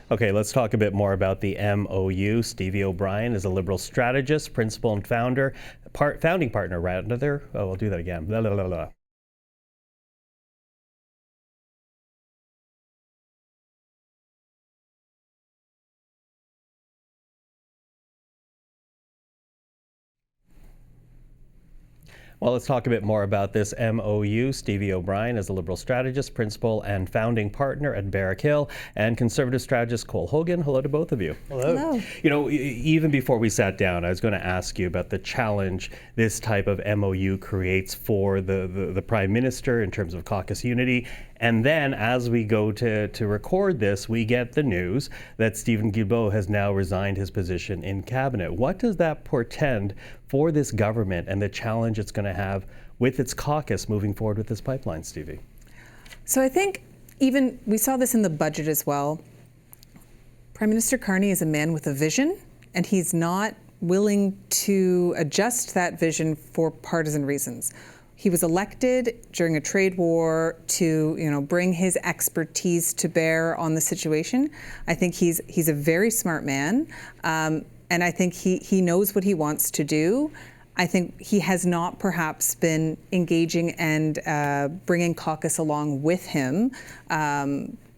Okay, let's talk a bit more about the MOU. Stevie O'Brien is a Liberal strategist, principal and founding partner rather. Oh, I'll do that again. Blah, blah, blah, blah. Well, let's talk a bit more about this MOU. Stevie O'Brien is a Liberal strategist, principal and founding partner at Barrack Hill, and Conservative strategist Cole Hogan. Hello to both of you. Hello. You know, even before we sat down, I was going to ask you about the challenge this type of MOU creates for the Prime Minister in terms of caucus unity. And then as we go to record this, we get the news that Steven Guilbeault has now resigned his position in cabinet. What does that portend for this government and the challenge it's going to have with its caucus moving forward with this pipeline, Stevie? So I think even we saw this in the budget as well. Prime Minister Carney is a man with a vision, and he's not willing to adjust that vision for partisan reasons. He was elected during a trade war to, bring his expertise to bear on the situation. I think he's a very smart man, and I think he knows what he wants to do. I think he has not perhaps been engaging and bringing caucus along with him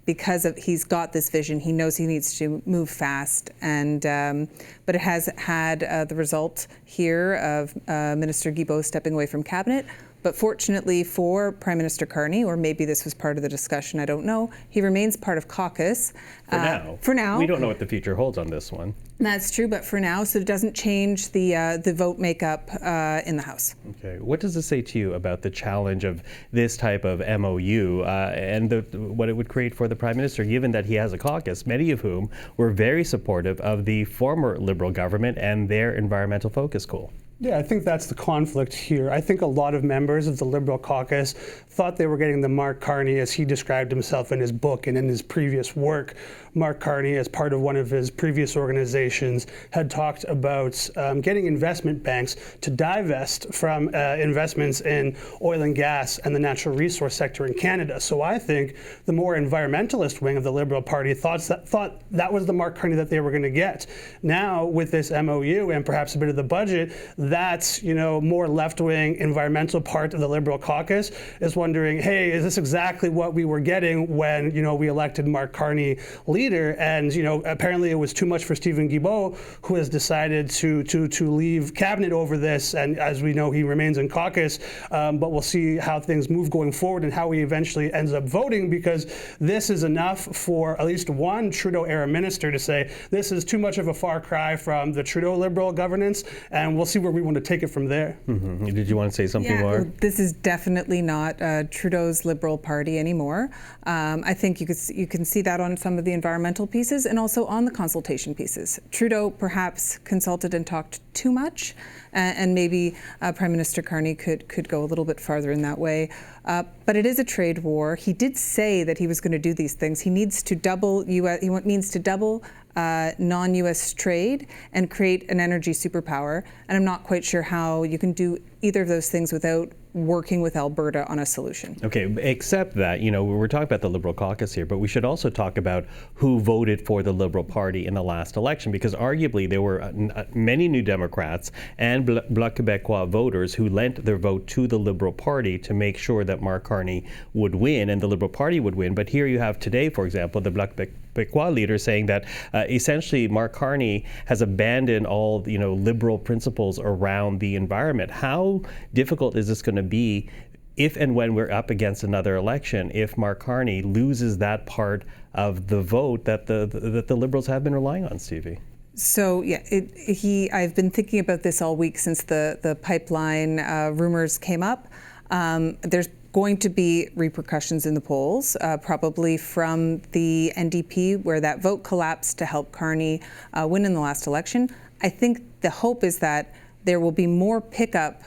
because he's got this vision. He knows he needs to move fast, and but it has had the result here of Minister Guilbeault stepping away from cabinet. But fortunately for Prime Minister Carney, or maybe this was part of the discussion, I don't know, he remains part of caucus. For now. We don't know what the future holds on this one. That's true, but for now, so it doesn't change the vote makeup in the House. Okay. What does this say to you about the challenge of this type of MOU and what it would create for the Prime Minister, given that he has a caucus, many of whom were very supportive of the former Liberal government and their environmental focus, Cole? Yeah, I think that's the conflict here. I think a lot of members of the Liberal caucus thought they were getting the Mark Carney as he described himself in his book and in his previous work. Mark Carney, as part of one of his previous organizations, had talked about getting investment banks to divest from investments in oil and gas and the natural resource sector in Canada. So I think the more environmentalist wing of the Liberal Party thought that was the Mark Carney that they were going to get. Now, with this MOU and perhaps a bit of the budget, that more left-wing environmental part of the Liberal caucus is wondering, hey, is this exactly what we were getting when we elected Mark Carney leader? And apparently it was too much for Steven Guilbeault, who has decided to leave cabinet over this. And as we know, he remains in caucus. But we'll see how things move going forward and how he eventually ends up voting, because this is enough for at least one Trudeau-era minister to say this is too much of a far cry from the Trudeau Liberal governance, and we'll see where we want to take it from there. Mm-hmm. Did you want to say something more? Well, this is definitely not Trudeau's Liberal Party anymore. I think you can see that on some of the environmental pieces and also on the consultation pieces. Trudeau perhaps consulted and talked too much, and maybe Prime Minister Carney could go a little bit farther in that way. But it is a trade war. He did say that he was going to do these things. He needs to double non-U.S. trade and create an energy superpower. And I'm not quite sure how you can do either of those things without working with Alberta on a solution. Okay, except that, we're talking about the Liberal caucus here, but we should also talk about who voted for the Liberal Party in the last election, because arguably there were many New Democrats and Bloc Québécois voters who lent their vote to the Liberal Party to make sure that Mark Carney would win and the Liberal Party would win. But here you have today, for example, the Bloc Québécois leader saying that essentially Mark Carney has abandoned all liberal principles around the environment. How difficult is this going to be if and when we're up against another election, if Mark Carney loses that part of the vote that the Liberals have been relying on, Stevie? So yeah, I've been thinking about this all week since the pipeline rumors came up. There's going to be repercussions in the polls, probably from the NDP, where that vote collapsed to help Carney win in the last election. I think the hope is that there will be more pickup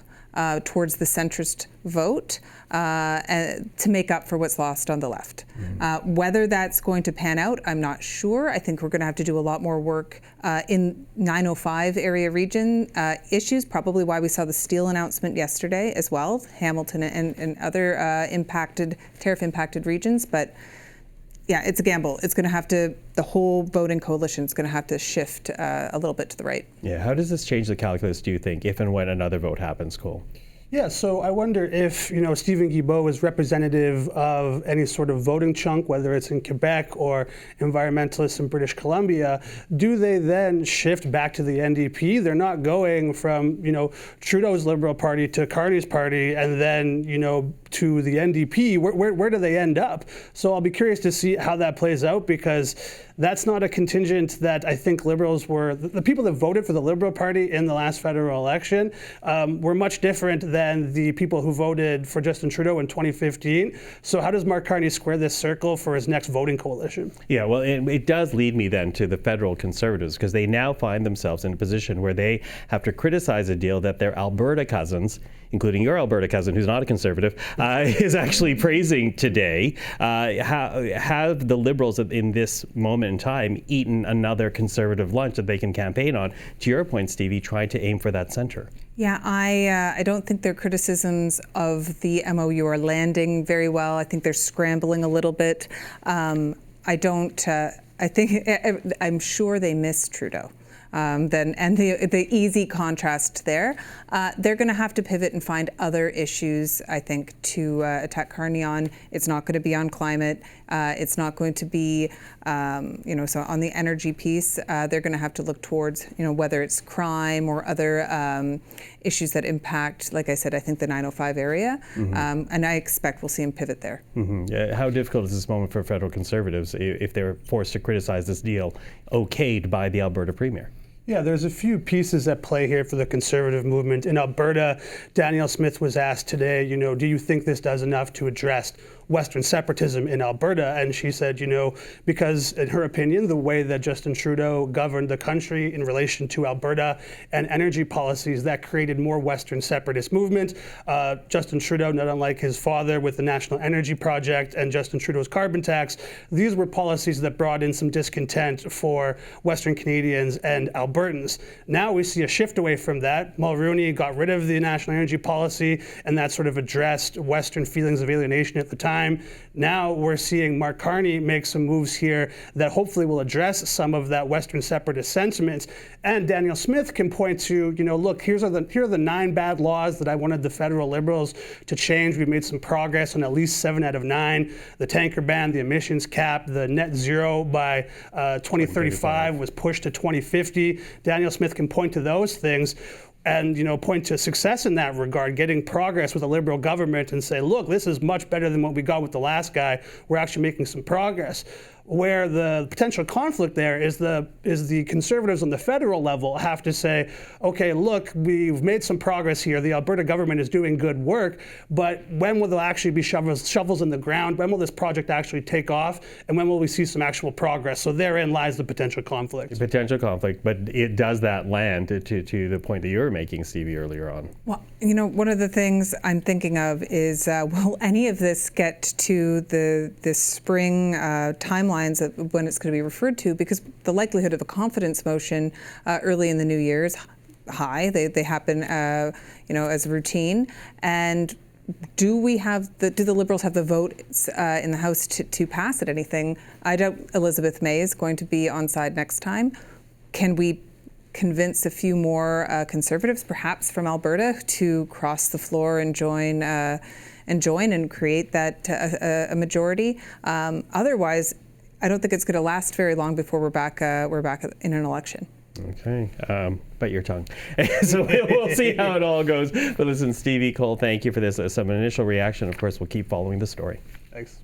towards the centrist vote to make up for what's lost on the left. Mm-hmm. Whether that's going to pan out, I'm not sure. I think we're going to have to do a lot more work in 905 area region issues, probably why we saw the steel announcement yesterday as well, Hamilton and other tariff-impacted regions. But yeah, it's a gamble. It's going to have to, the whole voting coalition is going to have to shift a little bit to the right. Yeah, how does this change the calculus, do you think, if and when another vote happens, Cole? Yeah, so I wonder if, Steven Guilbeault is representative of any sort of voting chunk, whether it's in Quebec or environmentalists in British Columbia. Do they then shift back to the NDP? They're not going from, Trudeau's Liberal Party to Carney's party and then, to the NDP. Where do they end up? So I'll be curious to see how that plays out, because that's not a contingent that I think Liberals were, the people that voted for the Liberal Party in the last federal election were much different than the people who voted for Justin Trudeau in 2015. So how does Mark Carney square this circle for his next voting coalition? Yeah, well, it does lead me then to the federal Conservatives, because they now find themselves in a position where they have to criticize a deal that their Alberta cousins, including your Alberta cousin, who's not a Conservative, is actually praising today. Have the Liberals in this moment in time eaten another Conservative lunch that they can campaign on? To your point, Stevie, trying to aim for that center. Yeah, I don't think their criticisms of the MOU are landing very well. I think they're scrambling a little bit. I'm sure they miss Trudeau. And the easy contrast there. They're going to have to pivot and find other issues, I think, to attack Carney on. It's not going to be on climate. It's not going to be, so on the energy piece, they're going to have to look towards, whether it's crime or other issues that impact, like I said, I think the 905 area. And I expect we'll see them pivot there. Yeah, how difficult is this moment for federal Conservatives if they're forced to criticize this deal okayed by the Alberta Premier? Yeah, there's a few pieces at play here for the Conservative movement. In Alberta, Danielle Smith was asked today, do you think this does enough to address Western separatism in Alberta? And she said, because in her opinion, the way that Justin Trudeau governed the country in relation to Alberta and energy policies, that created more Western separatist movement. Justin Trudeau, not unlike his father with the National Energy Project and Justin Trudeau's carbon tax, these were policies that brought in some discontent for Western Canadians and Albertans. Now we see a shift away from that. Mulroney got rid of the National Energy Policy, and that sort of addressed Western feelings of alienation at the time. Now we're seeing Mark Carney make some moves here that hopefully will address some of that Western separatist sentiment. And Danielle Smith can point to, look, here are the 9 bad laws that I wanted the federal Liberals to change. We've made some progress on at least 7 out of 9. The tanker ban, the emissions cap, the net zero by 2035 was pushed to 2050. Danielle Smith can point to those things and point to success in that regard, getting progress with a Liberal government and say, look, this is much better than what we got with the last guy. We're actually making some progress. Where the potential conflict there is the Conservatives on the federal level have to say, okay, look, we've made some progress here. The Alberta government is doing good work, but when will there actually be shovels in the ground? When will this project actually take off? And when will we see some actual progress? So therein lies the potential conflict. Potential conflict, but does that land to the point that you were making, Stevie, earlier on? Well, one of the things I'm thinking of is, will any of this get to the spring timeline of when it's going to be referred to, because the likelihood of a confidence motion early in the new year is high. They happen, as routine. And do the Liberals have the votes in the House to pass it? Anything? I doubt Elizabeth May is going to be on side next time. Can we convince a few more Conservatives, perhaps from Alberta, to cross the floor and join and create that a majority? Otherwise, I don't think it's going to last very long before we're back in an election. Okay, bite your tongue. So we'll see how it all goes. But listen, Stevie, Cole, thank you for this. Some initial reaction. Of course, we'll keep following the story. Thanks.